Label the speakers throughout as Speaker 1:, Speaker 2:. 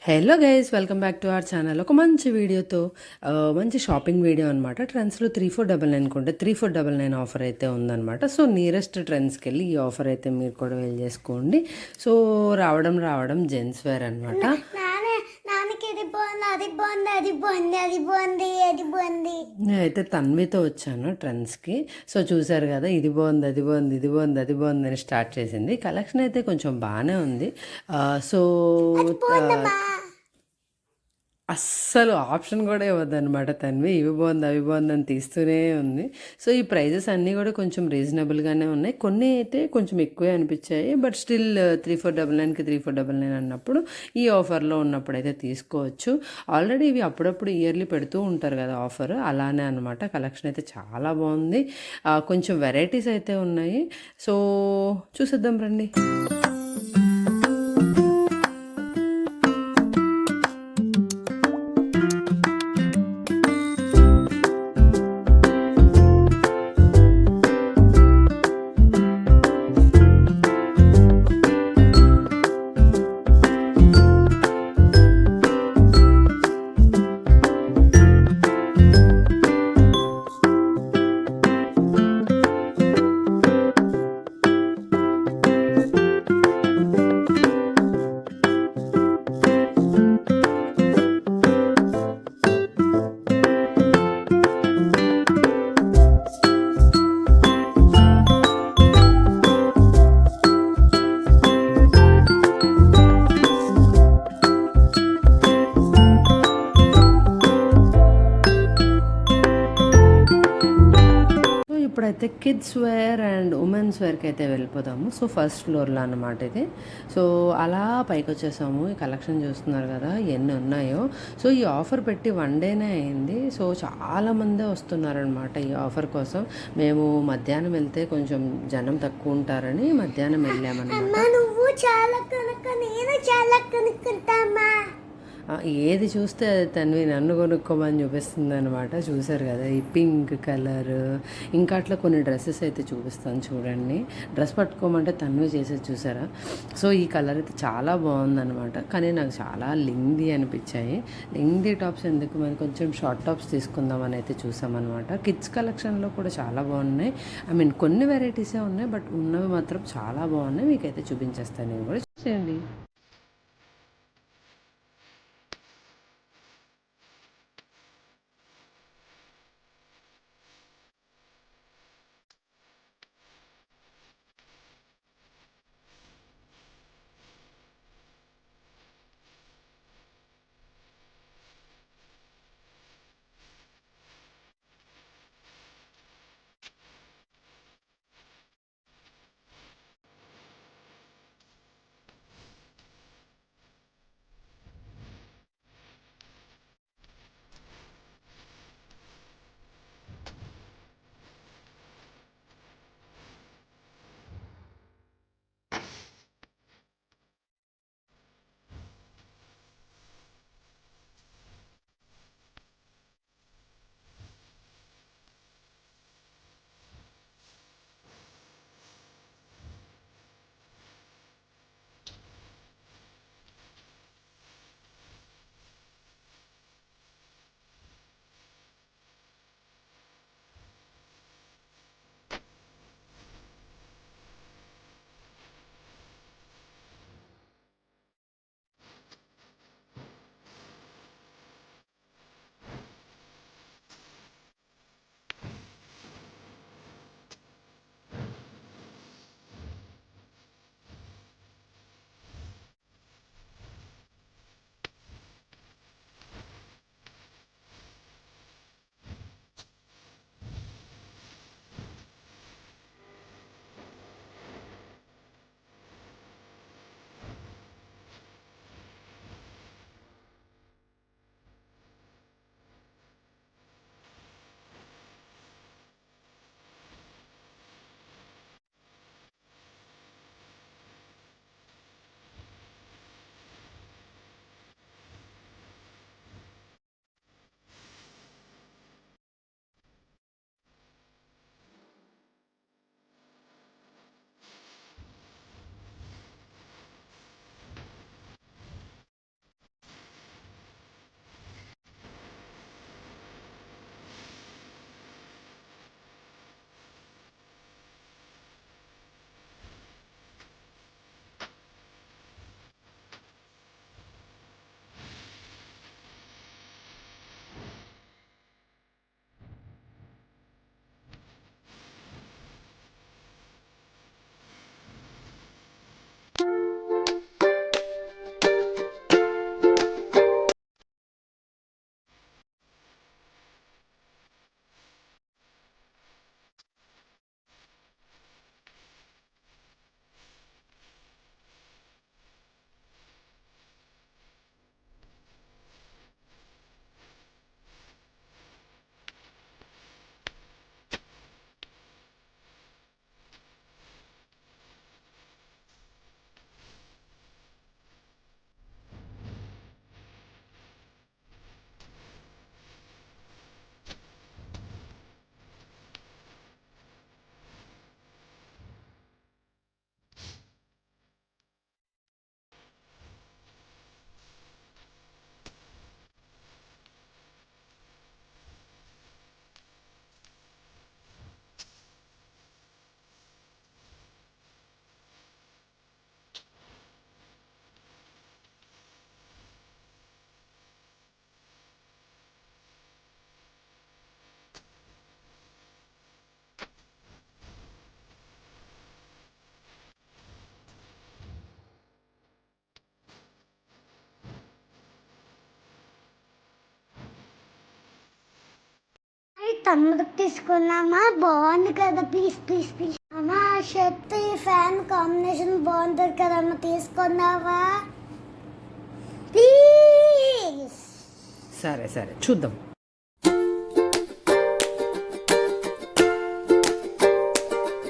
Speaker 1: Hello guys, welcome back to our channel. ఒక మంచి వీడియోతో మంచి షాపింగ్ వీడియో అనమాట. ట్రెండ్స్లో 3499 కొంటే 3499 ఆఫర్ అయితే ఉందన్నమాట. సో నియరెస్ట్ ట్రెండ్స్కి వెళ్ళి ఈ ఆఫర్ అయితే మీరు కూడా వెళ్ళి చేసుకోండి. సో రావడం జెంట్స్ వేర్ అనమాట. నేనైతే తన్వితో వచ్చాను ట్రెండ్స్కి. సో చూసారు కదా, ఇది బాగుంది, అది బాగుంది, ఇది బాగుంది, అది బాగుంది అని స్టార్ట్ చేసింది. కలెక్షన్ అయితే కొంచెం బాగానే ఉంది. సో అస్సలు ఆప్షన్ కూడా ఇవ్వద్దనమాట తన్వి. ఇవి బాగుంది, అవి బాగుంది అని తీస్తూనే ఉంది. సో ఈ ప్రైజెస్ అన్నీ కూడా కొంచెం రీజనబుల్గానే ఉన్నాయి. కొన్ని అయితే కొంచెం ఎక్కువే అనిపించాయి. బట్ స్టిల్ 3499కి 3499 అన్నప్పుడు ఈ ఆఫర్లో ఉన్నప్పుడు అయితే తీసుకోవచ్చు. ఆల్రెడీ ఇవి అప్పుడప్పుడు ఇయర్లీ పెడుతూ ఉంటారు కదా ఆఫర్, అలానే అనమాట. కలెక్షన్ అయితే చాలా బాగుంది. కొంచెం వెరైటీస్ అయితే ఉన్నాయి. సో చూసేద్దాం రండి. ఇప్పుడైతే కిడ్స్ వేర్ అండ్ ఉమెన్స్ వేర్కి అయితే వెళ్ళిపోదాము. సో ఫస్ట్ ఫ్లోర్లో అన్నమాట ఇది. సో అలా పైకి వచ్చేసాము. ఈ కలెక్షన్ చూస్తున్నారు కదా ఎన్ని ఉన్నాయో. సో ఈ ఆఫర్ పెట్టి 1 డేనే అయింది. సో చాలామందే వస్తున్నారనమాట ఈ ఆఫర్ కోసం. మేము మధ్యాహ్నం వెళ్తే కొంచెం జనం తక్కువ ఉంటారని మధ్యాహ్నం వెళ్ళామన్నమాట.
Speaker 2: నువ్వు చాలా కనుక నేను చాలా కనుక్కుంటామా.
Speaker 1: ఏది చూస్తే అది తన్వి నన్ను కొనుక్కోమని చూపిస్తుంది అనమాట. చూసారు కదా ఈ పింక్ కలర్. ఇంకా అట్లా కొన్ని డ్రెస్సెస్ అయితే చూపిస్తాను చూడండి. డ్రెస్ పట్టుకోమంటే తన్వి చేసేది చూసారా. సో ఈ కలర్ అయితే చాలా బాగుందనమాట. కానీ నాకు చాలా లెంగ్దీ అనిపించాయి. లెంగ్దీ టాప్స్ ఎందుకు, మరి కొంచెం షార్ట్ టాప్స్ తీసుకుందామని అయితే చూసామన్నమాట. కిడ్స్ కలెక్షన్లో కూడా చాలా బాగున్నాయి. ఐ మీన్ కొన్ని వెరైటీసే ఉన్నాయి, బట్ ఉన్నవి మాత్రం చాలా బాగున్నాయి. మీకైతే చూపించేస్తాను నేను కూడా, చూసేయండి.
Speaker 2: తమ్ముడికి తీసుకున్నామా బాగుంది కదా ప్లీజ్ ప్లీజ్ ప్లీజ్ అమ్మా షర్ట్ ఈ ఫ్యాన్ కాంబినేషన్ బాగుంటుంది కదమ్మా తీసుకున్నావా ప్లీజ్.
Speaker 1: సరే సరే చూద్దాం.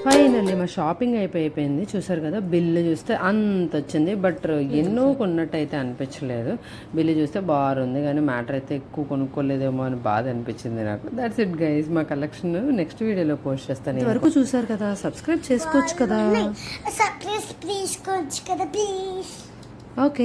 Speaker 1: ఫైనల్లీ మా షాపింగ్ అయిపోయింది. చూసారు కదా, బిల్లు చూస్తే అంత వచ్చింది. బట్ ఎన్నో కొన్నట్టయితే అనిపించలేదు. బిల్లు చూస్తే బాగుంది కానీ మ్యాటర్ అయితే ఎక్కువ కొనుక్కోలేదేమో అని బాధ అనిపించింది నాకు. దట్స్ ఇట్ గైస్, మా కలెక్షన్ నెక్స్ట్ వీడియోలో పోస్ట్ చేస్తాను. ఇంతవరకు చూసారు కదా, సబ్స్క్రైబ్ చేసుకోవచ్చు కదా.
Speaker 2: ప్లీజ్ తీసుకోవచ్చు కదా ప్లీజ్.
Speaker 1: ఓకే.